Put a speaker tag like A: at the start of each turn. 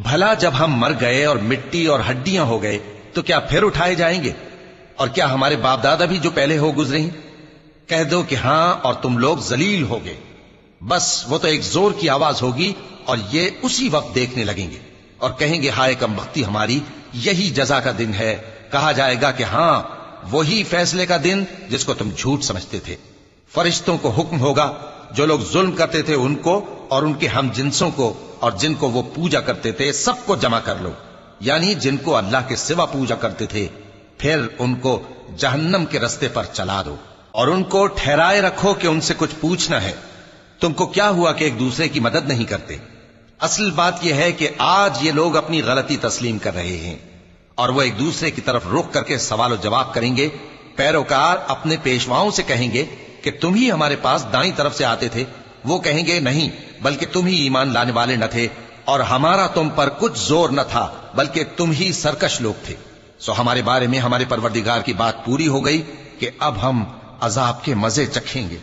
A: بھلا جب ہم مر گئے اور مٹی اور ہڈیاں ہو گئے تو کیا پھر اٹھائے جائیں گے؟ اور کیا ہمارے باپ دادا بھی جو پہلے ہو گزرے ہیں؟ کہہ دو کہ ہاں اور تم لوگ ذلیل ہوگے۔ بس وہ تو ایک زور کی آواز ہوگی اور یہ اسی وقت دیکھنے لگیں گے اور کہیں گے ہائے کم بختی ہماری، یہی جزا کا دن ہے۔ کہا جائے گا کہ ہاں وہی فیصلے کا دن جس کو تم جھوٹ سمجھتے تھے۔ فرشتوں کو حکم ہوگا جو لوگ ظلم کرتے تھے ان کو اور ان کے ہم جنسوں کو اور جن کو وہ پوجا کرتے تھے سب کو جمع کر لو، یعنی جن کو اللہ کے سوا پوجا کرتے تھے، پھر ان کو جہنم کے رستے پر چلا دو اور ان کو ٹھہرائے رکھو کہ ان سے کچھ پوچھنا ہے۔ تم کو کیا ہوا کہ ایک دوسرے کی مدد نہیں کرتے؟ اصل بات یہ ہے کہ آج یہ لوگ اپنی غلطی تسلیم کر رہے ہیں اور وہ ایک دوسرے کی طرف رخ کر کے سوال و جواب کریں گے۔ پیروکار اپنے پیشواؤں سے کہیں گے کہ تم ہی ہمارے پاس دائیں طرف سے آتے تھے، وہ کہیں گے نہیں بلکہ تم ہی ایمان لانے والے نہ تھے اور ہمارا تم پر کچھ زور نہ تھا بلکہ تم ہی سرکش لوگ تھے۔ سو ہمارے بارے میں ہمارے پروردگار کی بات پوری ہو گئی کہ اب ہم عذاب کے مزے چکھیں گے۔